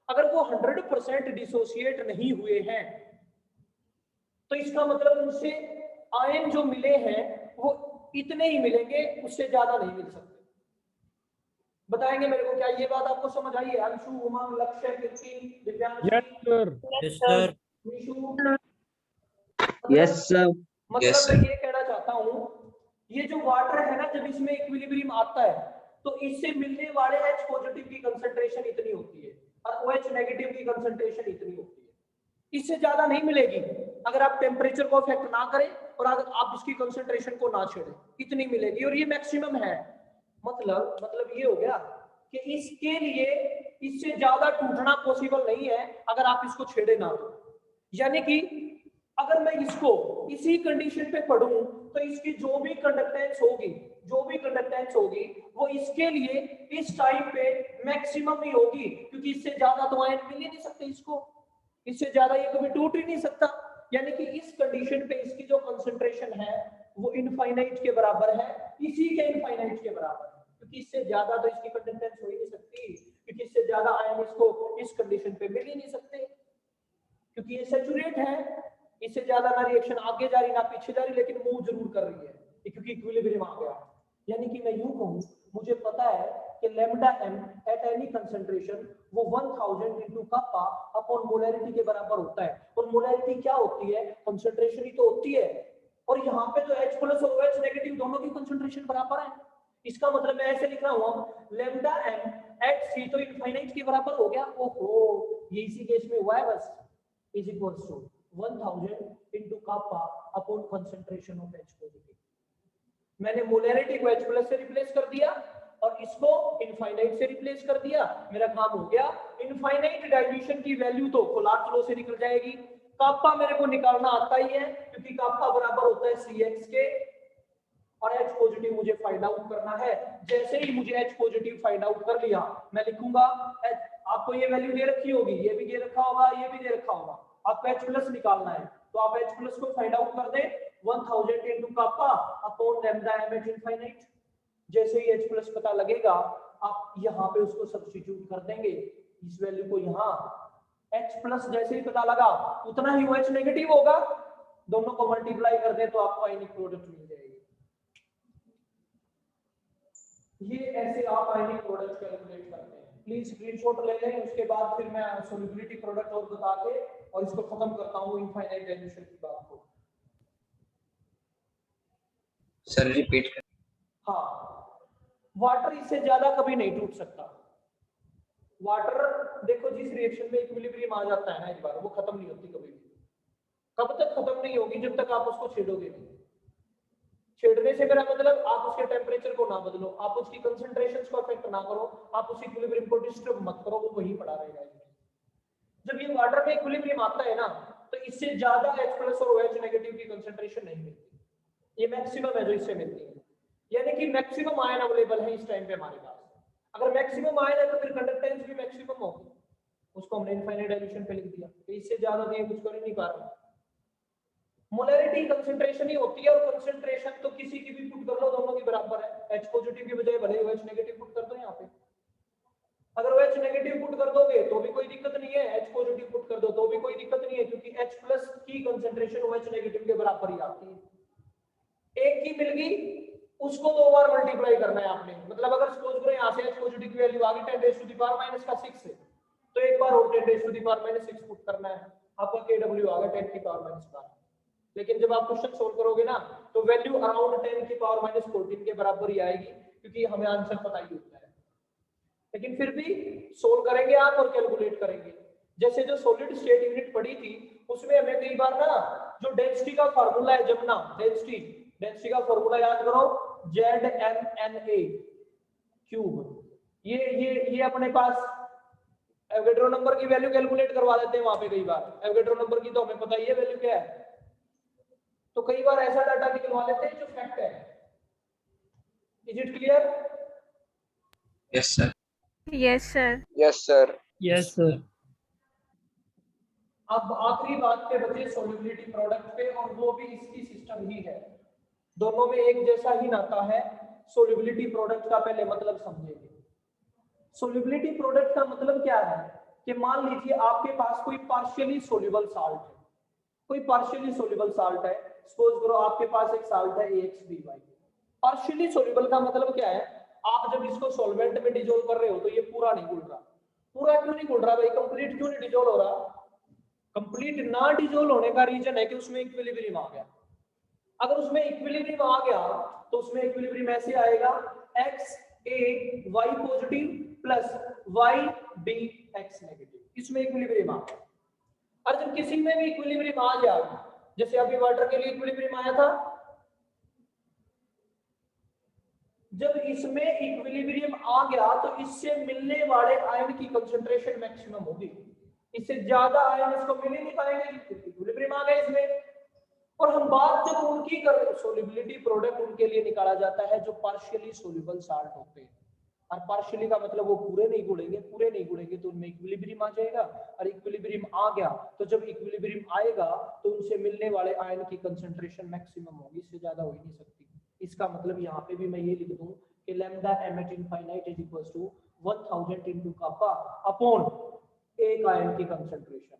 अगर वो 100% डिसोसिएट नहीं हुए हैं तो इसका मतलब उनसे आयन जो मिले हैं वो इतने ही मिलेंगे, उससे ज्यादा नहीं मिल सकते। बताएंगे मेरे को, क्या ये बात आपको समझ आई है? Anshu, Umang, Lakshya, Kirti, Divyansh? Yes sir. Yes sir. मतलब मैं ये कहना चाहता हूँ, ये जो वाटर है ना, जब इसमें इक्विलिब्रियम आता है तो इससे मिलने वाले H पॉजिटिव की कंसंट्रेशन इतनी होती है और OH नेगेटिव की कंसंट्रेशन इतनी होती है, इससे ज्यादा नहीं मिलेगी। अगर आप टेम्परेचर को अफेक्ट ना करें और अगर आप इसकी कंसंट्रेशन को ना छेड़ें, इतनी मिलेगी और ये मैक्सिमम है। मतलब ये हो गया कि इसके लिए इससे ज्यादा टूटना पॉसिबल नहीं है अगर आप इसको छेड़े ना तो। यानी कि अगर मैं इसको इसी कंडीशन पे पढ़ूं तो इसकी जो भी कंडक्टेंस होगी वो इसके लिए इस टाइम पे मैक्सिमम ही होगी, क्योंकि इससे ज्यादा तो आयन मिल ही नहीं सकते इसको, इससे ज्यादा ये कभी टूट ही नहीं सकता। यानी कि इस कंडीशन पे इसकी जो कंसंट्रेशन है वो इनफाइनाइट के बराबर है, इसी के इनफाइनाइट के बराबर है, क्योंकि इससे ज्यादा तो इसकी कंडक्टेंस हो ही नहीं सकती, क्योंकि इससे ज्यादा आयन इसको इस कंडीशन पे मिल ही नहीं सकते, क्योंकि ये सैचुरेट है। इससे ज्यादा ना रिएक्शन आगे जा रही ना पीछे जा रही, लेकिन मूव जरूर कर रही है क्योंकि इक्विलिब्रियम आ गया। यानी कि मैं यूं कहूं, मुझे पता है कि lambda m at any concentration वो 1000 इनटू कप्पा अपॉन मोलैरिटी के बराबर होता है। और मोलैरिटी क्या होती है? कंसंट्रेशन ही तो होती है। और यहाँ पे तो H प्लस और OH नेगेटिव दोनों की कंसंट्रेशन बराबर है। इसका मतलब मैं ऐसे लिख रहा हूं लैम्डा m एट c तो इनफाइनाइट के बराबर हो गया। ओहो, ये इसी केस में हुआ है बस, is equals to 1000 into kappa upon concentration of H positive. मैंने मोलैरिटी को H प्लस से रिप्लेस कर दिया और इसको इनफाइनाइट से रिप्लेस कर दिया, मेरा काम हो गया। इनफाइनाइट डाइल्यूशन की वैल्यू तो कोलाट लॉ से निकल जाएगी। काप्पा मेरे को निकालना आता ही है, क्योंकि काप्पा बराबर होता है Cx के, और H पॉजिटिव मुझे फाइंड आउट करना है। जैसे ही मुझे H पॉजिटिव फाइंड आउट कर लिया, मैं लिखूंगा आपको ये वैल्यू दे रखी होगी, ये भी दे रखा होगा, ये भी दे रखा होगा, आपको H प्लस निकालना है तो आप H प्लस को फाइंड आउट कर दें 1000 into kappa upon lambda m at infinite. जैसे ही H प्लस पता लगेगा आप यहाँ पे उसको सब्स्टिट्यूट कर देंगे, इस वैल्यू को यहाँ H प्लस जैसे ही पता लगा उतना ही OH नेगेटिव होगा, दोनों को मल्टीप्लाई कर दें तो आपको आयनिक प्रोडक्ट मिल जाएगी। ये ऐसे आप आयनिक प्रोडक्ट कैलकुलेट करते हैं। प्लीज स्क्रीनशॉट ले लें, उसके बाद फिर मैं सोल्युबिलिटी प्रोडक्ट और बता के और इसको खत्म करता हूँ इनफाइनाइट डाइल्यूशन की बात को। सर रिपीट कर। हाँ, वाटर इससे ज्यादा कभी नहीं टूट सकता। वाटर देखो जिस रिएक्शन में इक्विलिब्रियम आ जाता है ना एक बार, वो खत्म नहीं होती कभी भी। कब तक खत्म नहीं होगी? जब तक आप उसको छेड़ोगे नहीं। छेड़ने से मेरा मतलब आप उसके टेम्परेचर को ना बदलो, आप उसकी कंसंट्रेशंस को अफेक्ट ना करो, आप उस इक्विलिब्रियम को डिस्टर्ब मत करो, वो वहीं पड़ा रहेगा। जब ये वाटर में इक्विलिब्रियम आता है ना तो इससे ज्यादा H प्लस और OH नेगेटिव की कंसंट्रेशन नहीं मिलती, ये मैक्सिमम है जो इससे मिलती है। यानी कि मैक्सिमम आयन अवेलेबल है इस टाइम पे हमारे पास। अगर मैक्सिमम आयन है तो फिर कंडक्टेंस भी मैक्सिमम होगी, उसको हमने इनफाइनाइट डाइल्यूशन पे लिख दिया। तो इससे ज्यादा तो ये कुछ कर ही नहीं पा रहा। मोलैरिटी कंसंट्रेशन ही होती है, और कंसंट्रेशन तो किसी की भी पुट कर लो दोनों की बराबर है। H पॉजिटिव की बजाय भले OH नेगेटिव पुट कर दो यहाँ पे, अगर OH नेगेटिव पुट कर दोगे तो भी कोई दिक्कत नहीं है, H पॉजिटिव पुट कर दो तो भी कोई दिक्कत नहीं है, क्योंकि H प्लस की कंसंट्रेशन OH नेगेटिव के बराबर ही आती है। एक की मिल गई, उसको 2 बार मल्टीप्लाई करना है आपने। मतलब अगर सपोज करो यहाँ से H पॉजिटिव की वैल्यू आ गई 10 raise to the power minus का 6 है, तो एक बार और 10 raise to the power minus 6 put करना है, आपका KW आ गया 10 की पावर माइनस 12। लेकिन जब आप क्वेश्चन सोल्व करोगे ना तो वैल्यू अराउंड 10 की पावर माइनस 14 के बराबर ही आएगी, क्योंकि हमें आंसर पता ही होता है। लेकिन फिर भी सोल्व करेंगे आप और कैलकुलेट करेंगे। जैसे जो सॉलिड स्टेट यूनिट पड़ी थी उसमें हमें कई बार ना जो डेंसिटी का फार्मूला है, जमना डेंसिटी का फार्मूला याद करो, ZmNA क्यूब। ये अपने पास एवोगैड्रो नंबर की वैल्यू कैलकुलेट करवा देते हैं वहां पे। कई बार एवोगैड्रो नंबर की तो हमें पता ही है वैल्यू क्या है, तो कई बार ऐसा डाटा निकलवा लेते हैं जो फैक्ट है। Is it clear? Yes sir. Yes, sir. Yes sir. Yes sir. अब आखिरी बात पे बचे सोल्युबिलिटी प्रोडक्ट पे, और वो भी इसकी सिस्टम ही है, दोनों में एक जैसा ही नाता है। सोल्युबिलिटी प्रोडक्ट का पहले मतलब समझेंगे। सोल्युबिलिटी प्रोडक्ट का मतलब क्या है कि मान लीजिए आपके पास कोई पार्शियली सोल्यूबल साल्ट है, कोई पार्शियली सोल्यूबल साल्ट है। सपोज करो आपके पास एक साल्ट है AX/BY। पार्शियली सोल्यूबल का मतलब क्या है? आप जब इसको सॉल्वेंट में डिसॉल्व कर रहे हो तो ये पूरा नहीं घुल रहा। पूरा क्यों नहीं घुल रहा भाई? कंप्लीट क्यों नहीं डिसॉल्व हो रहा? कंप्लीट ना डिसॉल्व होने का रीजन है कि उसमें इक्विलिब्रियम आ गया। अगर उसमें इक्विलिब्रियम आ गया तो उसमें इक्विलिब्रियम ऐसे आएगा XaY positive plus YbX negative, इसमें इक्विलिब्रियम आ गया। और जब किसी में भी इक्विलिब्रियम आ गया जैसे अभी वाटर के लिए इक्विलिब्रियम आया था, जब इसमें इक्विलिब्रियम आ गया तो इससे मिलने वाले आयन की कंसंट्रेशन मैक्सिमम होगी, इससे ज्यादा आयन इसको मिल ही नहीं पाएंगे, इक्विलिब्रियम आ गया इसमें। और हम बात जब उनकी कर रहे हैं, सोल्युबिलिटी प्रोडक्ट उनके लिए निकाला जाता है जो पार्शियली सोल्यूबल साल्ट होते हैं, और पार्शियली का मतलब वो पूरे नहीं गुड़ेंगे तो उनमें इक्विलिब्रियम आ जाएगा, और इक्विलिब्रियम आ गया तो जब इक्विलिब्रियम आएगा तो उनसे मिलने वाले आयन की कंसंट्रेशन मैक्सिमम होगी, इससे ज्यादा हो ही नहीं सकती। इसका मतलब यहाँ पे भी मैं ये लिख दूं कि lambda m at infinite is equals to 1000 into kappa upon एक आयन की कंसंट्रेशन।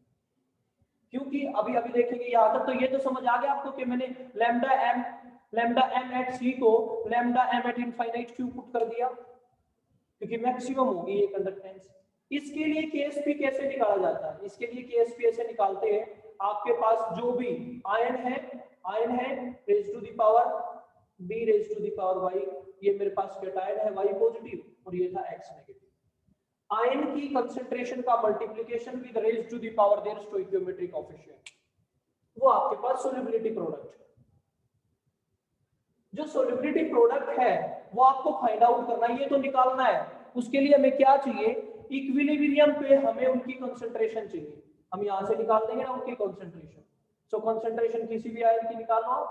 क्योंकि अभी देखेंगे यहाँ तक तो ये तो समझ आ गया आपको कि मैंने लैम्डा m at c को लैम्डा m at infinite क्यों पुट कर दिया, क्योंकि मैक्सिमम होगी ये कंडक्टेंस। इसके लिए KSP कैसे निकाला जाता है, इसके लिए KSP ऐसे निकालते हैं, आपके पास जो भी आयन है raise to the power b raise to the power y, ये मेरे पास कैटायन है y पॉजिटिव और ये था x नेगेटिव। आयन की कंसंट्रेशन का multiplication with raise to the power their stoichiometric coefficient, वो आपके पास सोल्युबिलिटी प्रोडक्ट। जो सोल्युबिलिटी प्रोडक्ट है वो आपको फाइंड आउट करना है, ये तो निकालना है। उसके लिए हमें क्या चाहिए, इक्विलिब्रियम पे हमें उनकी कंसंट्रेशन चाहिए, हम यहां से निकाल देंगे ना उनकी कंसंट्रेशन। सो कंसंट्रेशन किसी भी आयन की निकालना हो,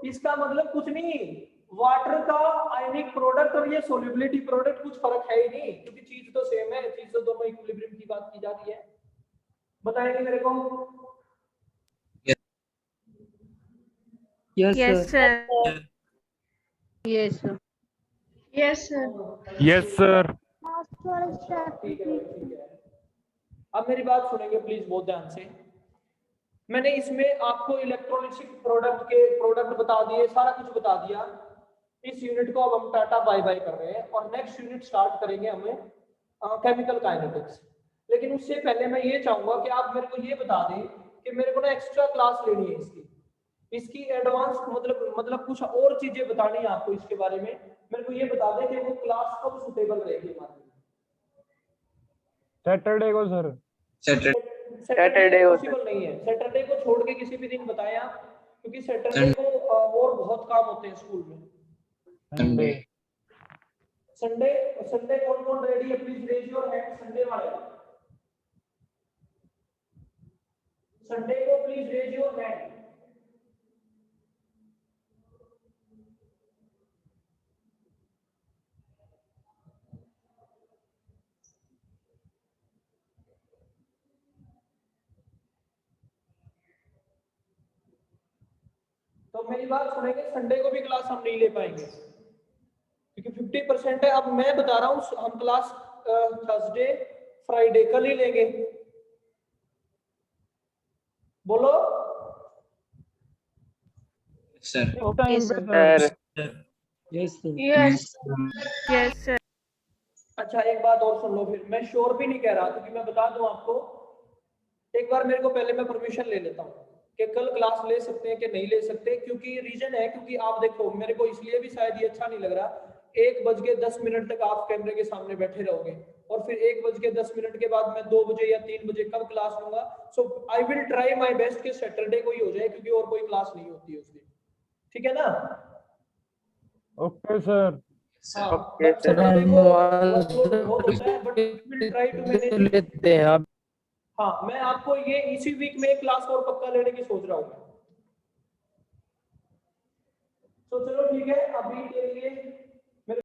इसका मतलब कुछ नहीं, वाटर का आयनिक प्रोडक्ट और ये सोल्युबिलिटी प्रोडक्ट कुछ फर्क है ही नहीं, क्योंकि चीज तो सेम है, चीज तो दोनों इक्विलिब्रियम की बात की जा रही है। बताएंगे मेरे को? Yes, sir. Yes, sir. Yes, sir. Yes sir. ठीक है। अब मेरी बात सुनेंगे प्लीज बहुत ध्यान से। मैंने इसमें आपको इलेक्ट्रोलिसिक प्रोडक्ट बता दिए, सारा कुछ बता दिया। इस यूनिट को अब हम टाटा बाय बाय कर रहे हैं और नेक्स्ट यूनिट स्टार्ट करेंगे हमें केमिकल काइनेटिक्स। लेकिन उससे पहले मैं ये चाहूंगा कि आप मेरे को ये बता दें कि मेरे को ना एक्स्ट्रा क्लास लेनी है इसकी एडवांस मतलब कुछ और चीजें बतानी है आपको इसके बारे में। मेरे को ये बता दें कि वो क्लास कब सुटेबल रहेगी हमारे लिए। सैटरडे को सर। सैटरडे पॉसिबल नहीं है, सैटरडे को छोड़ के किसी भी दिन बताएं आप, क्योंकि सैटरडे को और बहुत काम होते हैं स्कूल में। संडे कौन रेडी है, please raise your hand. Sunday वाले, संडे को प्लीज रेज योर हैंड। तो मेरी बात सुनेंगे, संडे को भी क्लास हम नहीं ले पाएंगे क्योंकि 50% है। अब मैं बता रहा हूं हम क्लास थर्सडे फ्राइडे कल ही लेंगे। बोलो sir. Yes, sir. Yes sir. Yes. Yes, sir. अच्छा एक बात और सुन लो, फिर मैं श्योर भी नहीं कह रहा क्योंकि मैं बता दूं आपको, एक बार मेरे को पहले मैं परमिशन ले लेता हूँ कि कल क्लास ले सकते हैं कि नहीं ले सकते। क्योंकि रीजन है, क्योंकि आप देखो मेरे को इसलिए भी शायद ये अच्छा नहीं लग रहा, 1:10 तक आप कैमरे के सामने बैठे रहोगे और फिर 1:10 के बाद मैं 2 बजे या 3 बजे कब क्लास लूंगा। So I will try my best कि सैटरडे को ही हो जाए क्योंकि और कोई क्लास नहीं होती है उस दिन, ठीक है ना? Okay sir. लेते हैं आप। हाँ मैं आपको ये इसी वीक में क्लास और पक्का लेने की सोच रहा हूँ। तो चलो ठीक है, अभी के लिए